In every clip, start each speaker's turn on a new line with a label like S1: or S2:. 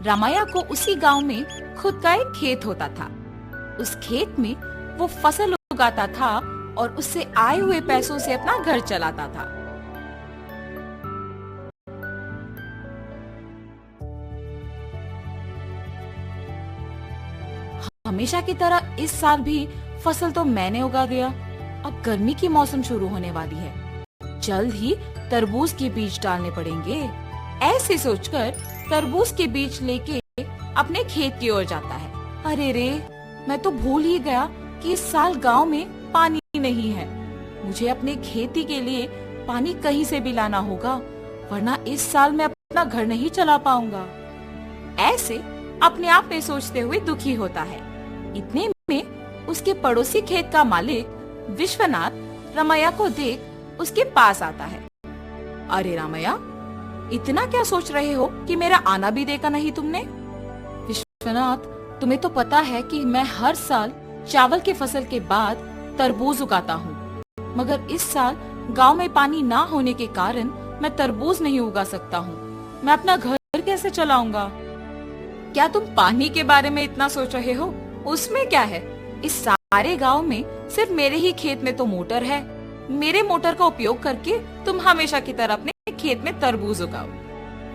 S1: रामैया को उसी गांव में खुद का एक खेत होता था। उस खेत में वो फसल उगाता था और उससे आए हुए पैसों से अपना घर चलाता था। हमेशा की तरह इस साल भी फसल तो मैंने उगा दिया। अब गर्मी की मौसम शुरू होने वाली है, जल्द ही तरबूज के बीज डालने पड़ेंगे। ऐसे सोचकर तरबूज के बीज लेके अपने खेत की ओर जाता है। अरे रे, मैं तो भूल ही गया कि इस साल गांव में पानी नहीं है। मुझे अपने खेती के लिए पानी कहीं से भी लाना होगा, वरना इस साल मैं अपना घर नहीं चला पाऊंगा। ऐसे अपने आप में सोचते हुए दुखी होता है। इतने में उसके पड़ोसी खेत का मालिक विश्वनाथ रामैया को देख उसके पास आता है। अरे रामैया, इतना क्या सोच रहे हो कि मेरा आना भी देखा नहीं तुमने? विश्वनाथ, तुम्हें तो पता है कि मैं हर साल चावल की फसल के बाद तरबूज उगाता हूँ, मगर इस साल गांव में पानी ना होने के कारण मैं तरबूज नहीं उगा सकता हूँ। मैं अपना घर कैसे चलाऊंगा? क्या तुम पानी के बारे में इतना सोच रहे हो? उसमें क्या है, इस सारे गांव में सिर्फ मेरे ही खेत में तो मोटर है। मेरे मोटर का उपयोग करके तुम हमेशा की तरह अपने खेत में तरबूज उगाओ।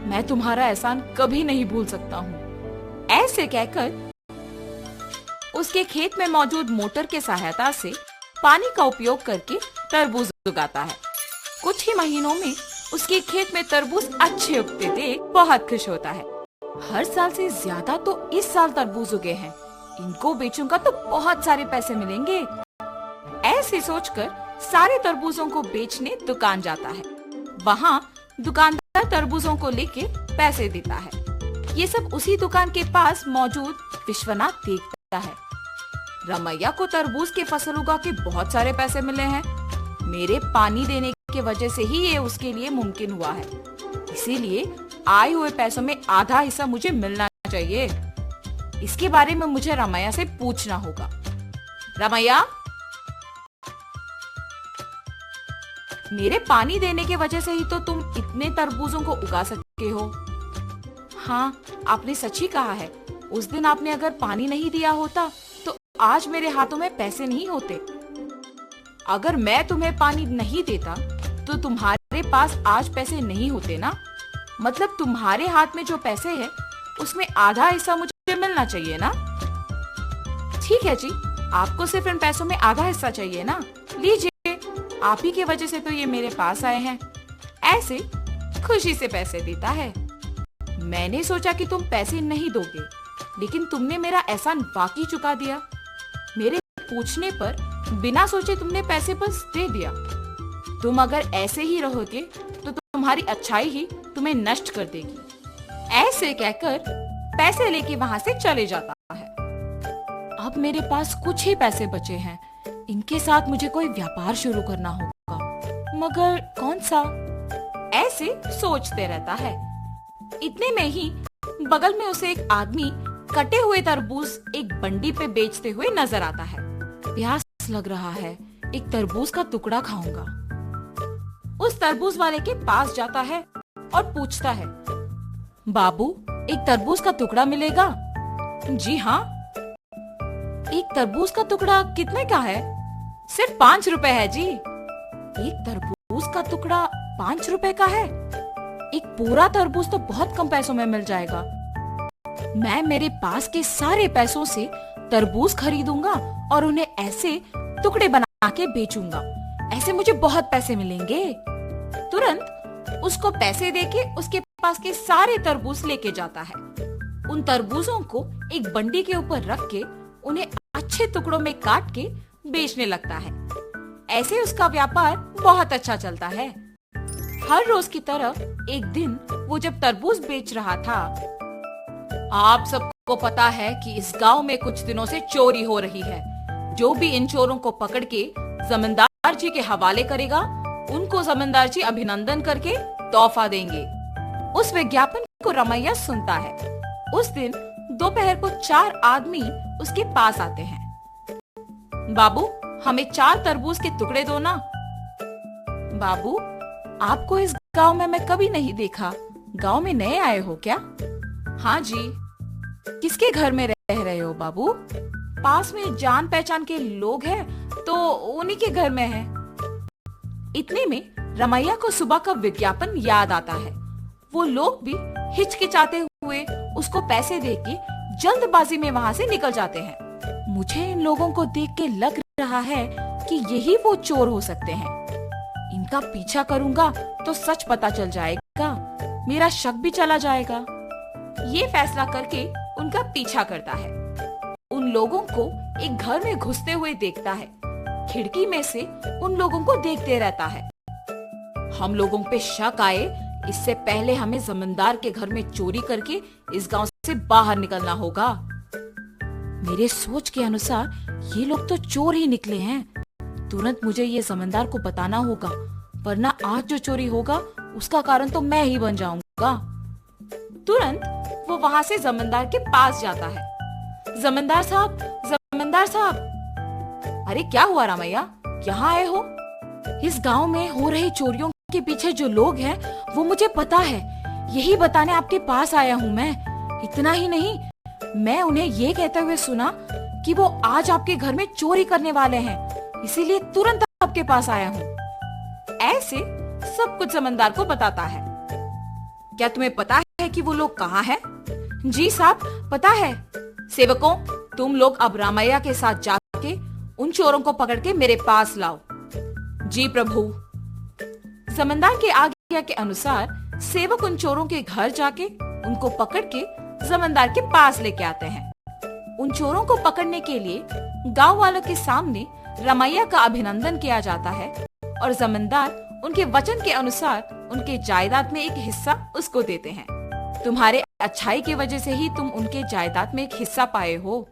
S1: मैं तुम्हारा एहसान कभी नहीं भूल सकता हूँ। ऐसे कहकर उसके खेत में मौजूद मोटर के सहायता से पानी का उपयोग करके तरबूज उगाता है। कुछ ही महीनों में उसके खेत में तरबूज अच्छे उगते देख बहुत खुश होता है। हर साल से ज्यादा तो इस साल तरबूज उगे हैं, इनको बेचूंगा तो बहुत सारे पैसे मिलेंगे। ऐसे सोचकर सारे तरबूजों को बेचने दुकान जाता है। वहाँ दुकानदार तरबूजों को लेके पैसे देता है। ये सब उसी दुकान के पास मौजूद विश्वनाथ देखता है। रामैया को तरबूज की फसल उगा के बहुत सारे पैसे मिले हैं। मेरे पानी देने की वजह से ही ये उसके लिए मुमकिन हुआ है, इसीलिए आए हुए पैसों में आधा हिस्सा मुझे मिलना चाहिए। इसके बारे में मुझे रामैया से पूछना होगा। रामैया, मेरे पानी देने की वजह से ही तो तुम इतने तरबूजों को उगा सकते हो। हाँ, आपने सच ही कहा है। उस दिन आपने अगर पानी नहीं दिया होता तो आज मेरे हाथों में पैसे नहीं होते। अगर मैं तुम्हें पानी नहीं देता तो तुम्हारे पास आज पैसे नहीं होते ना। मतलब तुम्हारे हाथ में जो पैसे हैं उसमें आधा हिस्सा मुझे मिलना चाहिए ना। ठीक है जी, आपको सिर्फ इन पैसों में आधा हिस्सा चाहिए ना। लीजिए, आप ही की वजह से तो ये मेरे पास आए हैं। ऐसे खुशी से पैसे देता है। मैंने सोचा कि तुम पैसे नहीं दोगे, लेकिन तुमने मेरा एहसान बाकी चुका दिया। मेरे पूछने पर बिना सोचे तुमने पैसे बस दे दिया। तुम अगर ऐसे ही रहोगे तो तुम्हारी अच्छाई ही तुम्हें नष्ट कर देगी। ऐसे कहकर पैसे लेके वहाँ से चले जाता है। अब मेरे पास कुछ ही पैसे बचे हैं, इनके साथ मुझे कोई व्यापार शुरू करना होगा, मगर कौन सा? ऐसे सोचते रहता है। इतने में ही बगल में उसे एक आदमी कटे हुए तरबूज एक बंडी पे बेचते हुए नजर आता है। प्यास लग रहा है, एक तरबूज का टुकड़ा खाऊंगा। उस तरबूज वाले के पास जाता है और पूछता है, बाबू, एक तरबूज का टुकड़ा मिलेगा? जी हाँ। एक तरबूज का टुकड़ा कितने का है? सिर्फ 5 रुपए है जी। एक तरबूज का टुकड़ा 5 रुपए का है? एक पूरा तरबूज तो बहुत कम पैसों में मिल जाएगा। मैं मेरे पास के सारे पैसों से तरबूज खरीदूंगा और उन्हें ऐसे टुकड़े बना के बेचूंगा। ऐसे मुझे बहुत पैसे मिलेंगे। तुरंत उसको पैसे देके उसके पास के सारे तरबूज लेके जाता है। उन तरबूजों को एक बंडी के ऊपर रख के उन्हें अच्छे टुकड़ों में काट के बेचने लगता है। ऐसे उसका व्यापार बहुत अच्छा चलता है। हर रोज की तरह एक दिन वो जब तरबूज बेच रहा था, आप सबको पता है कि इस गांव में कुछ दिनों से चोरी हो रही है। जो भी इन चोरों को पकड़ के जमींदार जी के हवाले करेगा, उनको जमींदार जी अभिनंदन करके तोहफा देंगे। उस विज्ञापन को रामैया सुनता है। उस दिन दोपहर को 4 आदमी उसके पास आते हैं। बाबू, हमें 4 तरबूज के टुकड़े दो ना। बाबू, आपको इस गांव में मैं कभी नहीं देखा। गांव में नए आए हो क्या? हाँ जी। किसके घर में रह रहे हो बाबू? पास में जान पहचान के लोग हैं तो उन्हीं के घर में है। इतने में रमैया को सुबह का विज्ञापन याद आता है। वो लोग भी हिचकिचाते हुए उसको पैसे देके जल्दबाजी में वहाँ से निकल जाते हैं। मुझे इन लोगों को देख के लग रहा है कि यही वो चोर हो सकते हैं। इनका पीछा करूंगा तो सच पता चल जाएगा, मेरा शक भी चला जाएगा। ये फैसला करके उनका पीछा करता है। उन लोगों को एक घर में घुसते हुए देखता है। खिड़की में से उन लोगों को देखते रहता है। हम लोगों पे शक आए इससे पहले हमें जमींदार के घर में चोरी करके इस गांव से बाहर निकलना होगा। मेरे सोच के अनुसार ये लोग तो चोर ही निकले हैं। तुरंत मुझे ये जमींदार को बताना होगा, वरना आज जो चोरी होगा उसका कारण तो मैं ही बन जाऊंगा। तुरंत वो वहाँ से जमींदार के पास जाता है। जमींदार साहब, जमींदार साहब। अरे क्या हुआ रामैया, यहाँ आए हो? इस गांव में हो रही चोरियों के पीछे जो लोग हैं वो मुझे पता है, यही बताने आपके पास आया हूँ मैं। इतना ही नहीं, मैं उन्हें ये कहते हुए सुना कि वो आज आपके घर में चोरी करने वाले हैं, इसीलिए तुरंत आपके पास आया हूँ। ऐसे सब कुछ जमींदार को बताता है। क्या तुम्हें पता है कि वो लोग कहाँ हैं? जी साहब, पता है। सेवकों, तुम लोग अब रामैया के साथ जाके उन चोरों को पकड़ के मेरे पास लाओ। जी प्रभु। जमींदार के आज्ञा के अनुसार सेवक उन चोरों के घर जाके उनको पकड़ के जमींदार के पास लेके आते हैं। उन चोरों को पकड़ने के लिए गांव वालों के सामने रमैया का अभिनंदन किया जाता है और जमींदार उनके वचन के अनुसार उनके जायदाद में एक हिस्सा उसको देते हैं। तुम्हारे अच्छाई की वजह से ही तुम उनके जायदाद में एक हिस्सा पाए हो।